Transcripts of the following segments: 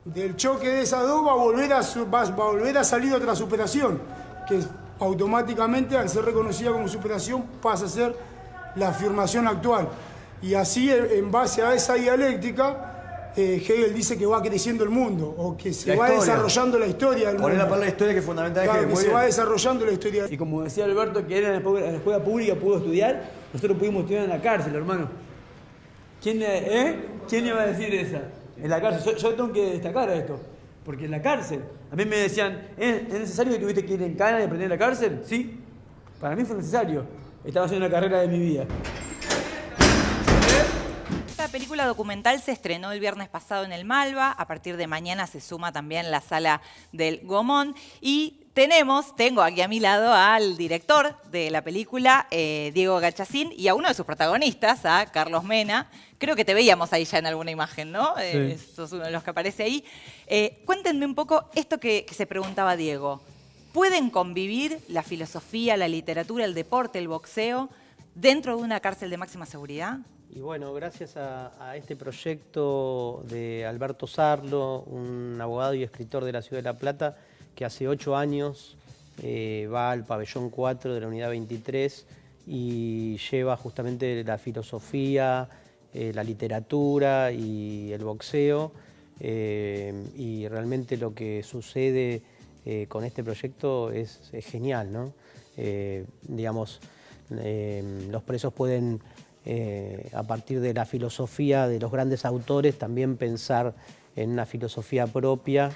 Del choque de esas dos va a volver a salir otra superación, que automáticamente, al ser reconocida como superación, pasa a ser la afirmación actual. Y así, en base a esa dialéctica, Hegel dice que va creciendo el mundo, o que se va desarrollando la historia del mundo. Poner la palabra historia, que es fundamental. Claro, que se va desarrollando la historia. Y como decía Alberto, que él en la escuela pública pudo estudiar, nosotros pudimos estudiar en la cárcel, hermano. ¿Quién iba a decir esa? En la cárcel. Yo tengo que destacar esto. Porque en la cárcel, a mí me decían, ¿es necesario que tuviste que ir en cana y aprender en la cárcel? Sí. Para mí fue necesario. Estaba haciendo la carrera de mi vida. La película documental se estrenó el viernes pasado en el Malva. A partir de mañana se suma también la sala del Gomón. Y tengo aquí a mi lado al director de la película, Diego Gachassin, y a uno de sus protagonistas, a Carlos Mena. Creo que te veíamos ahí ya en alguna imagen, ¿no? Sí. Sos uno de los que aparece ahí. Cuéntenme un poco esto que se preguntaba Diego. ¿Pueden convivir la filosofía, la literatura, el deporte, el boxeo dentro de una cárcel de máxima seguridad? Y bueno, gracias a este proyecto de Alberto Sarlo, un abogado y escritor de la Ciudad de La Plata, que hace 8 años va al pabellón 4 de la unidad 23 y lleva justamente la filosofía, la literatura y el boxeo. Y realmente lo que sucede con este proyecto es genial, ¿no? Digamos, los presos pueden, a partir de la filosofía de los grandes autores, también pensar en una filosofía propia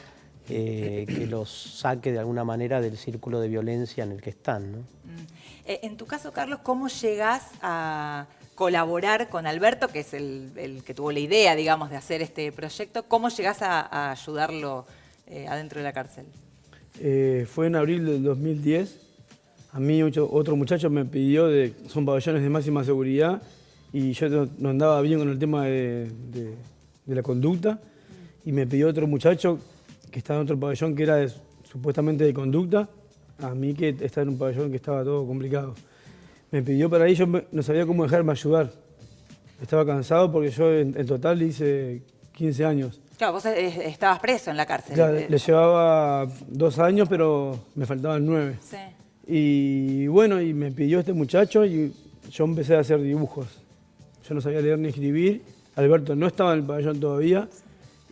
que los saque de alguna manera del círculo de violencia en el que están, ¿no? En tu caso, Carlos, ¿cómo llegás a colaborar con Alberto, que es el que tuvo la idea, digamos, de hacer este proyecto? ¿Cómo llegás a ayudarlo adentro de la cárcel? Fue en abril del 2010. A mí otro muchacho me pidió, son pabellones de máxima seguridad, y yo no andaba bien con el tema de la conducta, y me pidió otro muchacho que estaba en otro pabellón que era supuestamente de conducta, a mí que estaba en un pabellón que estaba todo complicado. Me pidió para ahí, yo no sabía cómo dejarme ayudar. Estaba cansado porque yo en total le hice 15 años. Claro, vos estabas preso en la cárcel. Claro, le llevaba 2 años, pero me faltaban 9. Sí. Y bueno, y me pidió este muchacho y yo empecé a hacer dibujos. Yo no sabía leer ni escribir. Alberto no estaba en el pabellón todavía.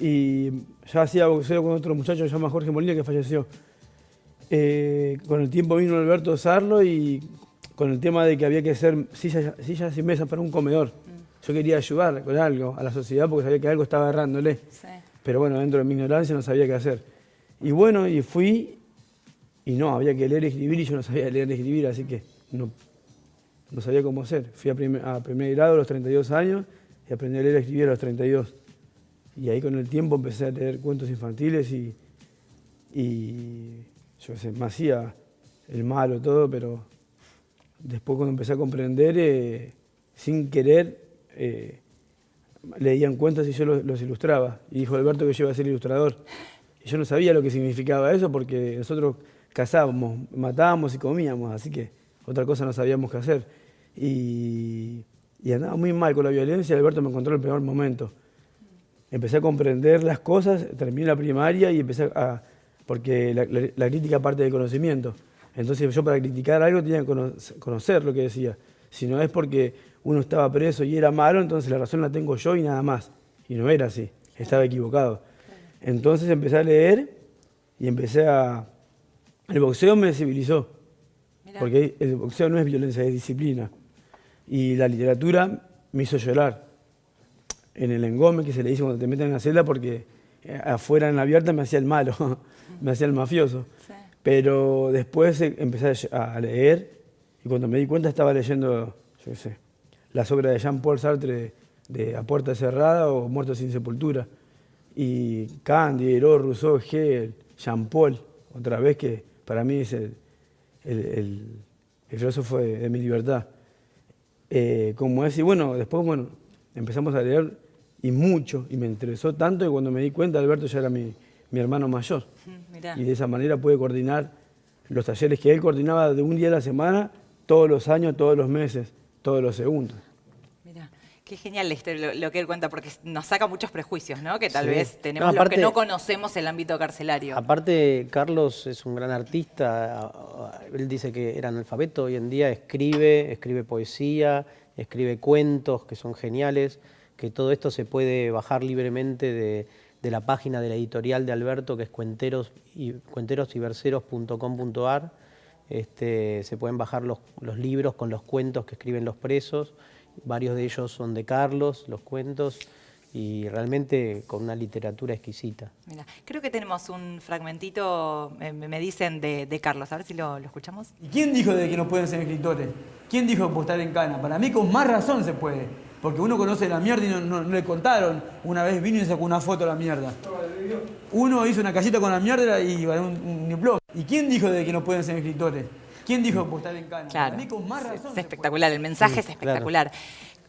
Y ya hacía boxeo con otro muchacho que se llama Jorge Molina, que falleció. Con el tiempo vino Alberto Sarlo y con el tema de que había que hacer sillas y mesas para un comedor. Yo quería ayudar con algo a la sociedad porque sabía que algo estaba errándole. Sí. Pero bueno, dentro de mi ignorancia no sabía qué hacer. Y bueno, y fui, y no, había que leer y escribir, y yo no sabía leer y escribir, así que no sabía cómo hacer. Fui a primer grado a los 32 años y aprendí a leer y escribir a los 32. Y ahí con el tiempo empecé a leer cuentos infantiles y yo qué sé, me hacía el malo todo, pero después cuando empecé a comprender, sin querer, leían cuentos y yo los ilustraba. Y dijo Alberto que yo iba a ser ilustrador. Y yo no sabía lo que significaba eso porque nosotros cazábamos, matábamos y comíamos, así que otra cosa no sabíamos qué hacer. Y andaba muy mal con la violencia, Alberto me encontró en el peor momento. Empecé a comprender las cosas, terminé la primaria y empecé porque la crítica parte del conocimiento. Entonces yo para criticar algo tenía que conocer lo que decía. Si no es porque uno estaba preso y era malo, entonces la razón la tengo yo y nada más. Y no era así, estaba equivocado. Entonces empecé a leer y el boxeo me civilizó. Mirá. Porque el boxeo no es violencia, es disciplina. Y la literatura me hizo llorar. En el engome que se le dice cuando te meten en la celda, porque afuera en la abierta me hacía el malo, me hacía el mafioso. Sí. Pero después empecé a leer y cuando me di cuenta estaba leyendo, yo qué sé, las obras de Jean-Paul Sartre de A Puerta Cerrada o Muertos sin Sepultura. Y Kant, Diderot, Rousseau, Hegel, Jean-Paul, otra vez que para mí es el filósofo de mi libertad. Como es, y bueno, después empezamos a leer y mucho, y me interesó tanto que cuando me di cuenta Alberto ya era mi hermano mayor. Mirá. Y de esa manera pude coordinar los talleres que él coordinaba de un día a la semana, todos los años, todos los meses, todos los segundos. Mirá. Qué genial lo que él cuenta, porque nos saca muchos prejuicios, ¿no? Que tal Sí. vez tenemos No, los aparte- que no conocemos el ámbito carcelario. Aparte, Carlos es un gran artista. Él dice que era analfabeto, hoy en día escribe poesía, escribe cuentos que son geniales, que todo esto se puede bajar libremente de la página de la editorial de Alberto, que es cuenterosyverseros.com.ar. Se pueden bajar los libros con los cuentos que escriben los presos. Varios de ellos son de Carlos, los cuentos, y realmente con una literatura exquisita. Mira, creo que tenemos un fragmentito, me dicen, de Carlos. A ver si lo escuchamos. ¿Y quién dijo de que no pueden ser escritores? ¿Quién dijo que estar en cana? Para mí con más razón se puede. Porque uno conoce la mierda y no le contaron. Una vez vino y sacó una foto de la mierda. Uno hizo una casita con la mierda y un blog. ¿Y quién dijo de que no pueden ser escritores? ¿Quién dijo que estar en cana? Claro, Para mí con más razón es espectacular, el mensaje es claro. espectacular.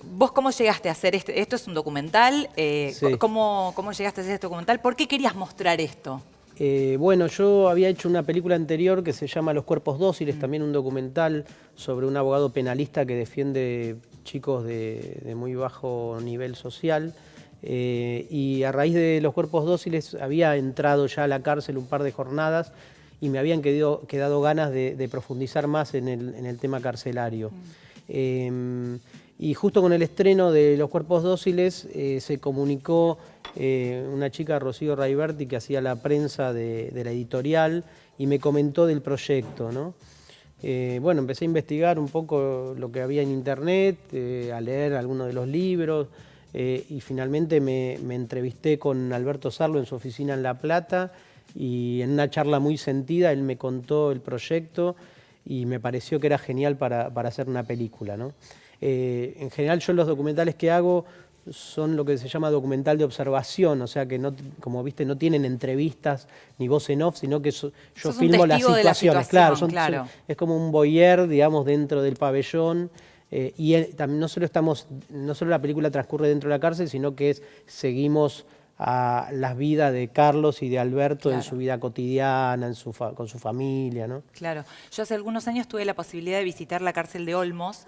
¿Vos cómo llegaste a hacer esto? Esto es un documental. Sí. ¿Cómo llegaste a hacer este documental? ¿Por qué querías mostrar esto? Bueno, yo había hecho una película anterior que se llama Los cuerpos dóciles, también un documental sobre un abogado penalista que defiende chicos de muy bajo nivel social. Y a raíz de Los cuerpos dóciles había entrado ya a la cárcel un par de jornadas y me habían quedado ganas de profundizar más en el tema carcelario. Y justo con el estreno de Los cuerpos dóciles se comunicó una chica, Rocío Raiberti, que hacía la prensa de la editorial, y me comentó del proyecto, ¿no? Bueno, empecé a investigar un poco lo que había en internet, a leer algunos de los libros, y finalmente me entrevisté con Alberto Sarlo en su oficina en La Plata, y en una charla muy sentida él me contó el proyecto y me pareció que era genial para hacer una película, ¿no? En general yo los documentales que hago son lo que se llama documental de observación, o sea que no, como viste, no tienen entrevistas ni voz en off, sino que yo Sos un filmo las testigo de la situaciones. situación, Claro, claro. es como un voyeur, digamos, dentro del pabellón. También no solo la película transcurre dentro de la cárcel, sino que seguimos a las vidas de Carlos y de Alberto en Claro. su vida cotidiana, con su familia, ¿no? Claro, yo hace algunos años tuve la posibilidad de visitar la cárcel de Olmos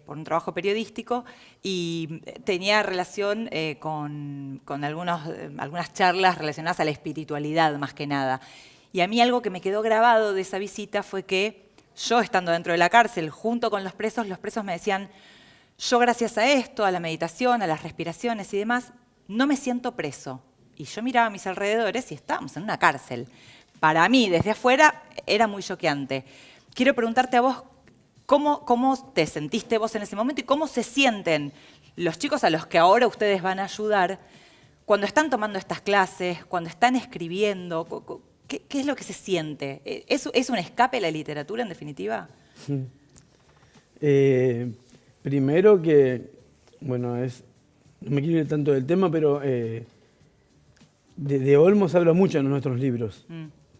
por un trabajo periodístico y tenía relación con algunas charlas relacionadas a la espiritualidad más que nada. Y a mí algo que me quedó grabado de esa visita fue que yo estando dentro de la cárcel junto con los presos me decían, yo gracias a esto, a la meditación, a las respiraciones y demás, no me siento preso. Y yo miraba a mis alrededores y estábamos en una cárcel. Para mí, desde afuera, era muy choqueante. Quiero preguntarte a vos, ¿cómo te sentiste vos en ese momento y cómo se sienten los chicos a los que ahora ustedes van a ayudar cuando están tomando estas clases, cuando están escribiendo? ¿Qué es lo que se siente? ¿Es un escape la literatura, en definitiva? Primero que, bueno, no me quiero ir tanto del tema, pero de Olmos habla mucho en nuestros libros,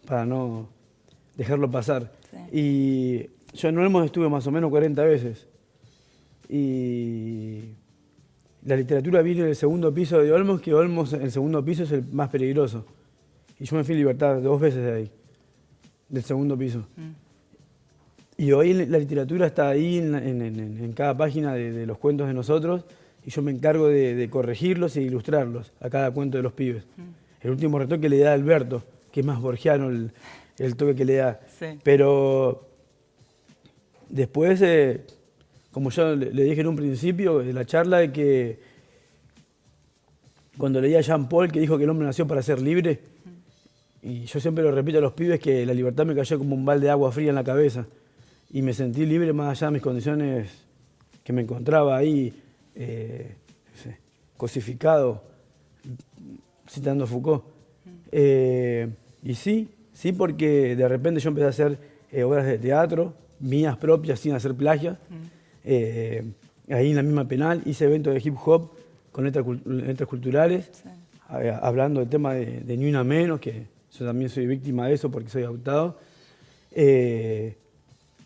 para no dejarlo pasar. Sí. Y yo en Olmos estuve más o menos 40 veces. Y la literatura viene del segundo piso de Olmos, que Olmos, el segundo piso, es el más peligroso. Y yo me fui en libertad 2 veces de ahí, del segundo piso. Y hoy la literatura está ahí en cada página de los cuentos de nosotros, y yo me encargo de corregirlos e ilustrarlos a cada cuento de los pibes. El último retoque le da Alberto, que es más borgiano el toque que le da. Sí. Pero después, como yo le dije en un principio de la charla, de que cuando leía a Jean Paul, que dijo que el hombre nació para ser libre, y yo siempre lo repito a los pibes, que la libertad me cayó como un balde de agua fría en la cabeza, y me sentí libre más allá de mis condiciones que me encontraba ahí, cosificado, citando a Foucault. Y sí, porque de repente yo empecé a hacer obras de teatro, mías propias, sin hacer plagios. Ahí en la misma penal hice eventos de hip hop con letras culturales, Sí. hablando del tema de Ni Una Menos, que yo también soy víctima de eso porque soy adoptado.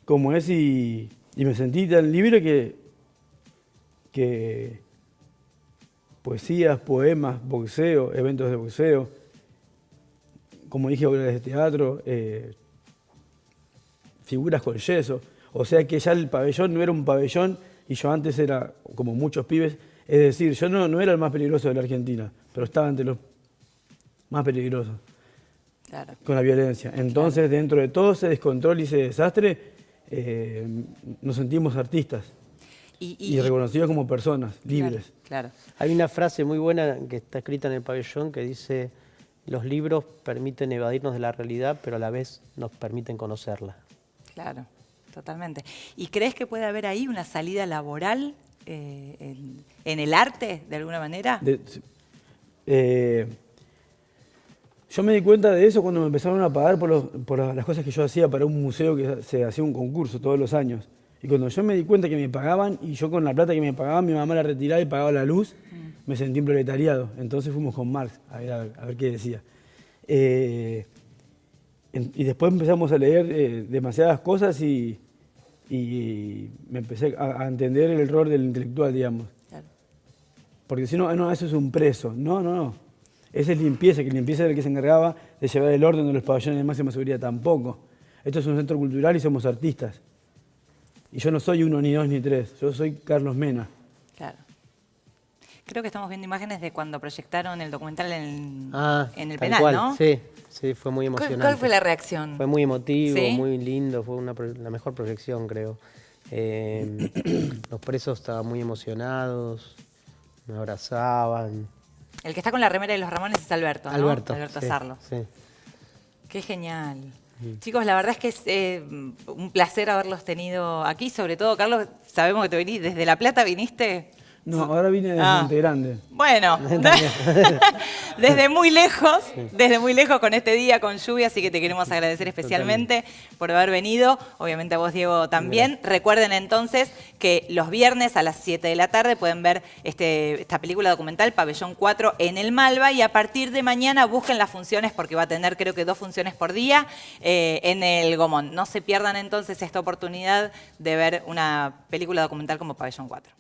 Como es, y me sentí tan libre que poesías, poemas, boxeo, eventos de boxeo, como dije, obras de teatro, figuras con yeso. O sea que ya el pabellón no era un pabellón y yo antes era, como muchos pibes, Es decir, yo no era el más peligroso de la Argentina, pero estaba entre los más peligrosos Claro. con la violencia. Entonces, dentro de todo ese descontrol y ese desastre, nos sentimos artistas y reconocidos como personas libres. Claro. Hay una frase muy buena que está escrita en el pabellón que dice: los libros permiten evadirnos de la realidad, pero a la vez nos permiten conocerla. Claro, totalmente. ¿Y crees que puede haber ahí una salida laboral en el arte, de alguna manera? Yo me di cuenta de eso cuando me empezaron a pagar por las cosas que yo hacía para un museo que se hacía un concurso todos los años. Y cuando yo me di cuenta que me pagaban, y yo con la plata que me pagaban, mi mamá la retiraba y pagaba la luz, me sentí un proletariado. Entonces fuimos con Marx a ver qué decía. Y después empezamos a leer demasiadas cosas y me empecé a entender el rol del intelectual, digamos. Claro. Porque si no, no, eso es un preso. No. Esa es limpieza, que limpieza era el que se encargaba de llevar el orden de los pabellones de máxima seguridad. Tampoco. Esto es un centro cultural y somos artistas. Y yo no soy uno, ni dos, ni tres. Yo soy Carlos Mena. Claro. Creo que estamos viendo imágenes de cuando proyectaron el documental en el tal penal, cual. ¿no? Sí, fue muy emocionante. ¿Cuál fue la reacción? Fue muy emotivo, ¿Sí? muy lindo, fue la mejor proyección, creo. Los presos estaban muy emocionados, me abrazaban. El que está con la remera de los Ramones es Alberto, ¿no? Alberto sí, Sarlo. sí. Qué genial. Chicos, la verdad es que es un placer haberlos tenido aquí. Sobre todo, Carlos, sabemos que te viniste desde La Plata, ¿viniste? No, ahora vine de Monte Grande. Bueno, desde muy lejos con este día, con lluvia, así que te queremos agradecer especialmente por haber venido. Obviamente a vos, Diego, también. Gracias. Recuerden entonces que los viernes a las 7 de la tarde pueden ver esta película documental, Pabellón 4, en el Malva, y a partir de mañana busquen las funciones, porque va a tener creo que 2 funciones por día en el Gomón. No se pierdan entonces esta oportunidad de ver una película documental como Pabellón 4.